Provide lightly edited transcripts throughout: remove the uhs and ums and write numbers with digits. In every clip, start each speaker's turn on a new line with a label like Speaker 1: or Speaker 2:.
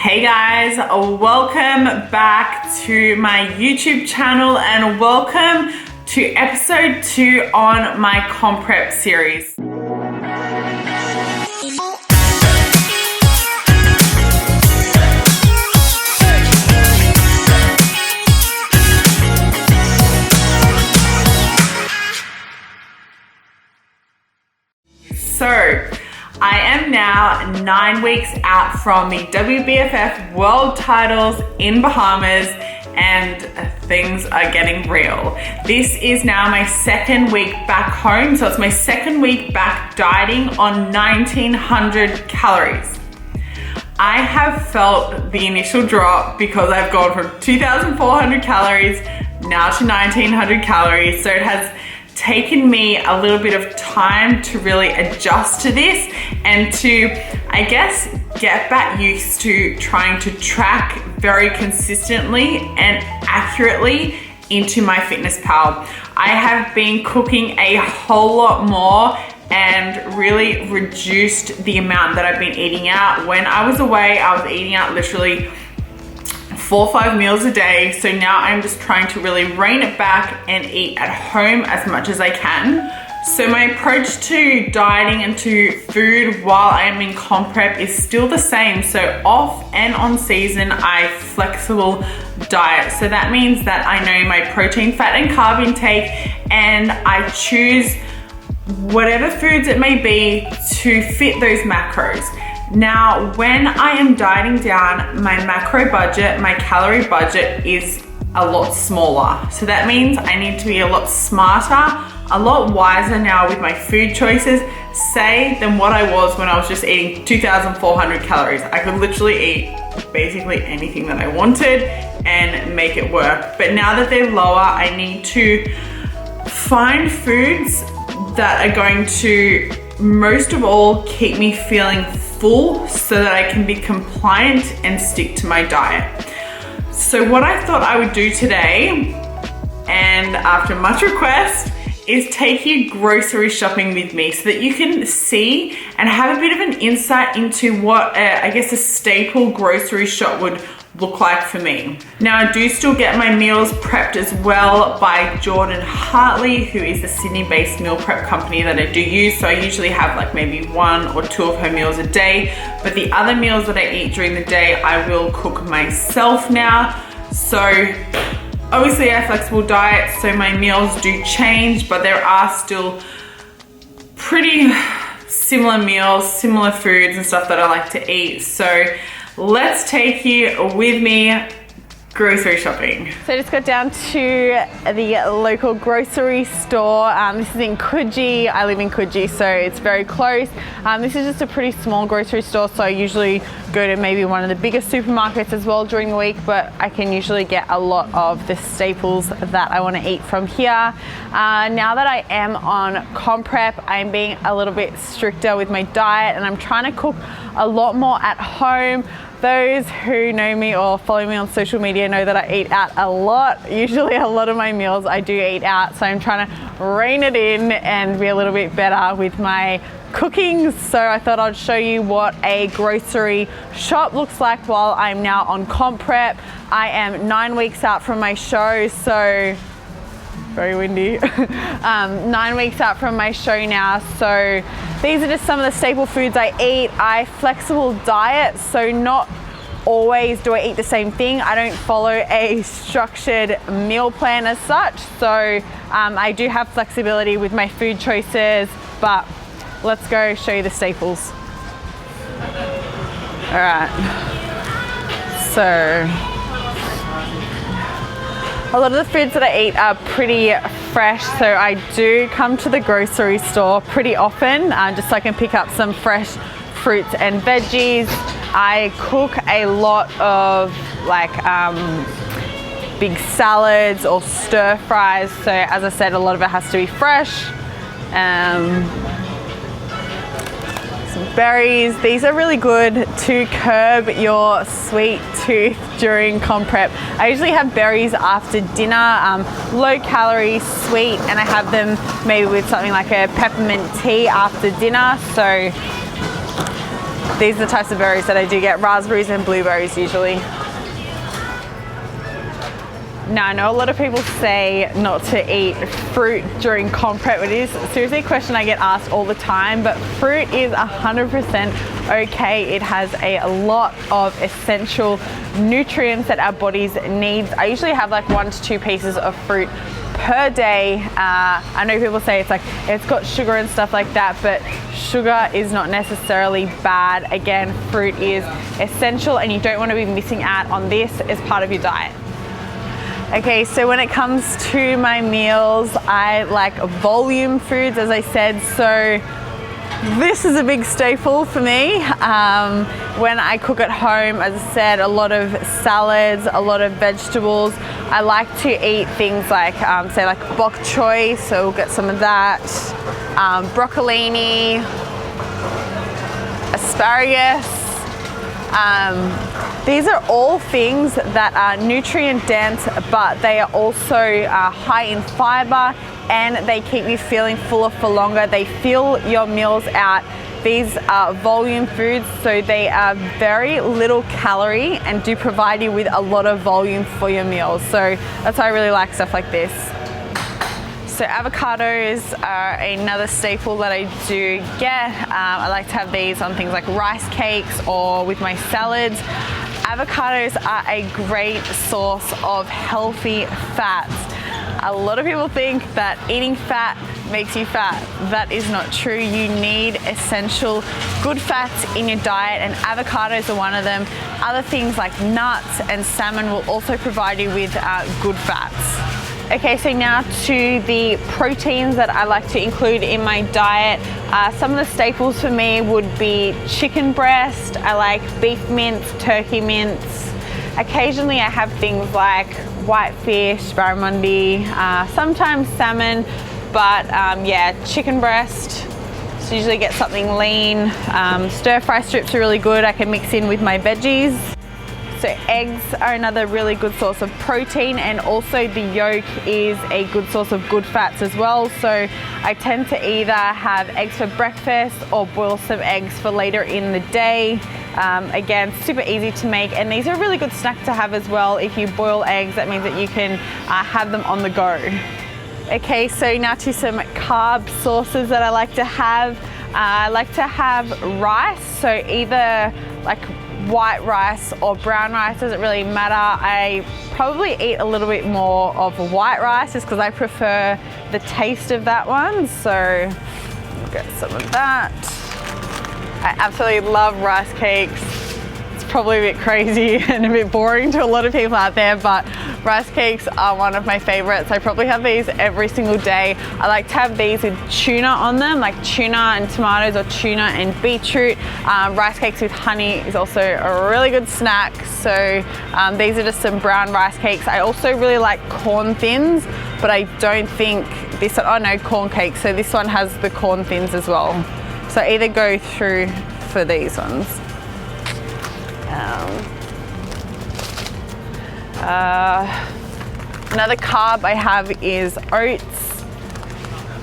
Speaker 1: Hey guys, welcome back to my YouTube channel and welcome to episode 2 on my comp prep series. So, I am now 9 weeks out from the WBFF World titles in Bahamas and things are getting real. This is now my second week back home, so it's my second week back dieting on 1900 calories. I have felt the initial drop because I've gone from 2400 calories now to 1900 calories, so it has taken me a little bit of time to really adjust to this and to, I guess, get back used to trying to track very consistently and accurately into MyFitnessPal. I have been cooking a whole lot more and really reduced the amount that I've been eating out. When I was away, I was eating out literally 4 or 5 meals a day. So now I'm just trying to really rein it back and eat at home as much as I can. So my approach to dieting and to food while I am in comp prep is still the same. So off and on season, I flexible diet. So that means that I know my protein, fat and carb intake, and I choose whatever foods it may be to fit those macros. Now, when I am dieting down, my macro budget, my calorie budget is a lot smaller. So that means I need to be a lot smarter, a lot wiser now with my food choices, say, than what I was when I was just eating 2400 calories. I could literally eat basically anything that I wanted and make it work. But now that they're lower, I need to find foods that are going to, most of all, keep me feeling full so that I can be compliant and stick to my diet. So what I thought I would do today, and after much request, is take you grocery shopping with me so that you can see and have a bit of an insight into what I guess a staple grocery shop would look like for me. Now, I do still get my meals prepped as well by Jordan Hartley, who is the Sydney-based meal prep company that I do use. So I usually have like maybe 1 or 2 of her meals a day, but the other meals that I eat during the day, I will cook myself now. So obviously I have flexible diet, so my meals do change, but there are still pretty similar meals, similar foods and stuff that I like to eat. So let's take you with me grocery shopping. So I just got down to the local grocery store. This is in Coogee. I live in Coogee, so it's very close. This is just a pretty small grocery store, so I usually go to maybe one of the biggest supermarkets as well during the week, but I can usually get a lot of the staples that I want to eat from here. Now that I am on comp prep, I'm being a little bit stricter with my diet and I'm trying to cook a lot more at home. Those who know me or follow me on social media know that I eat out a lot. Usually a lot of my meals I do eat out, so I'm trying to rein it in and be a little bit better with my cooking. So I thought I'd show you what a grocery shop looks like while I'm now on comp prep. I am 9 weeks out from my show, so very windy. 9 weeks out from my show now, so these are just some of the staple foods I eat. I flexible diet, so not always do I eat the same thing. I don't follow a structured meal plan as such, so I do have flexibility with my food choices, but let's go show you the staples. All right, so a lot of the foods that I eat are pretty fresh, so I do come to the grocery store pretty often just so I can pick up some fresh fruits and veggies. I cook a lot of like big salads or stir fries, so as I said, a lot of it has to be fresh. Some berries. These are really good to curb your sweet tooth during comp prep. I usually have berries after dinner, low calorie, sweet, and I have them maybe with something like a peppermint tea after dinner. So
Speaker 2: These are the types of berries that I do get, raspberries and blueberries usually. Now, I know a lot of people say not to eat fruit during comp prep. It is seriously a question I get asked all the time, but fruit is 100% okay. It has a lot of essential nutrients that our bodies need. I usually have like 1 to 2 pieces of fruit per day. I know people say it's got sugar and stuff like that, but sugar is not necessarily bad. Again, fruit is essential and you don't want to be missing out on this as part of your diet. Okay, so when it comes to my meals, I like volume foods, as I said. So this is a big staple for me. When I cook at home, as I said, a lot of salads, a lot of vegetables. I like to eat things like, say like bok choy, so we'll get some of that. Broccolini, asparagus. These are all things that are nutrient dense, but they are also high in fiber and they keep you feeling fuller for longer. They fill your meals out. These are volume foods, so they are very little calorie and do provide you with a lot of volume for your meals. So that's why I really like stuff like this. So avocados are another staple that I do get. I like to have these on things like rice cakes or with my salads. Avocados are a great source of healthy fats. A lot of people think that eating fat makes you fat. That is not true. You need essential good fats in your diet, and avocados are one of them. Other things like nuts and salmon will also provide you with good fats. Okay, so now to the proteins that I like to include in my diet. Some of the staples for me would be chicken breast. I like beef mince, turkey mince. Occasionally I have things like whitefish, barramundi, sometimes salmon, but yeah, chicken breast. So usually get something lean. Stir fry strips are really good. I can mix in with my veggies. So eggs are another really good source of protein, and also the yolk is a good source of good fats as well. So I tend to either have eggs for breakfast or boil some eggs for later in the day. Again, super easy to make, and these are a really good snack to have as well. If you boil eggs, that means that you can have them on the go. Okay, so now to some carb sources that I like to have. I like to have rice, so either like white rice or brown rice, doesn't really matter. I probably eat a little bit more of white rice just because I prefer the taste of that one. So we'll get some of that. I absolutely love rice cakes. It's probably a bit crazy and a bit boring to a lot of people out there, but rice cakes are one of my favorites. I probably have these every single day. I like to have these with tuna on them, like tuna and tomatoes or tuna and beetroot. Rice cakes with honey is also a really good snack. So these are just some brown rice cakes. I also really like corn thins, but I don't think this one, oh no, corn cakes. So this one has the corn thins as well. So either go through for these ones. Another carb I have is oats.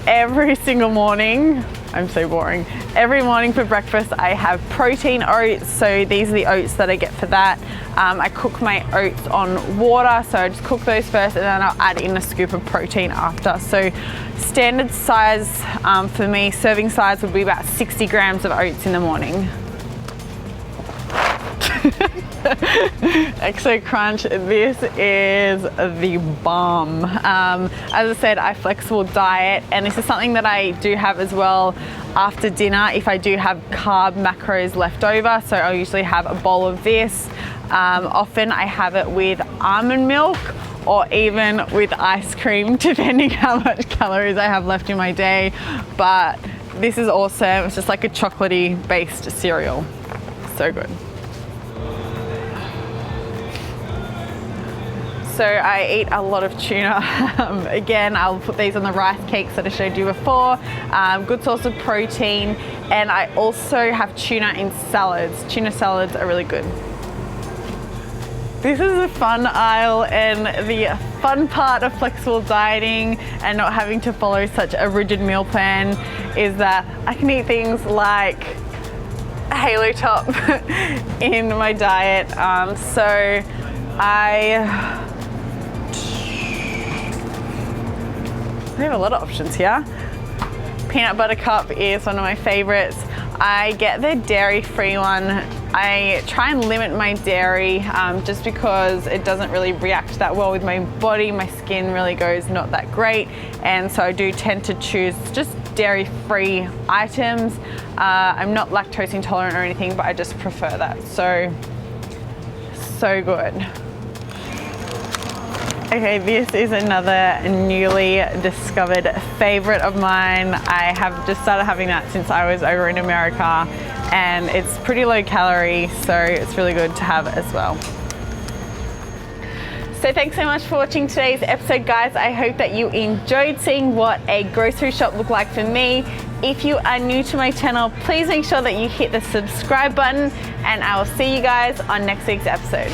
Speaker 2: Every single morning, I'm so boring. Every morning for breakfast I have protein oats, so these are the oats that I get for that. I cook my oats on water, so I just cook those first and then I'll add in a scoop of protein after. So standard size for me, serving size would be about 60 grams of oats in the morning. XO Crunch, this is the bomb. As I said, I flexible diet, and this is something that I do have as well after dinner if I do have carb macros left over. So I'll usually have a bowl of this. Often I have it with almond milk or even with ice cream, depending how much calories I have left in my day. But this is awesome. It's just like a chocolatey based cereal. So good. So I eat a lot of tuna. Again, I'll put these on the rice cakes that I showed you before. Good source of protein. And I also have tuna in salads. Tuna salads are really good. This is a fun aisle, and the fun part of flexible dieting and not having to follow such a rigid meal plan is that I can eat things like halo top in my diet. So I have a lot of options here. Peanut butter cup is one of my favorites. I get the dairy-free one. I try and limit my dairy just because it doesn't really react that well with my body. My skin really goes not that great, and so I do tend to choose just dairy-free items. I'm not lactose intolerant or anything, but I just prefer that. So good. Okay, this is another newly discovered favorite of mine. I have just started having that since I was over in America, and it's pretty low calorie, so it's really good to have as well. So thanks so much for watching today's episode, guys. I hope that you enjoyed seeing what a grocery shop looked like for me. If you are new to my channel, please make sure that you hit the subscribe button, and I will see you guys on next week's episode.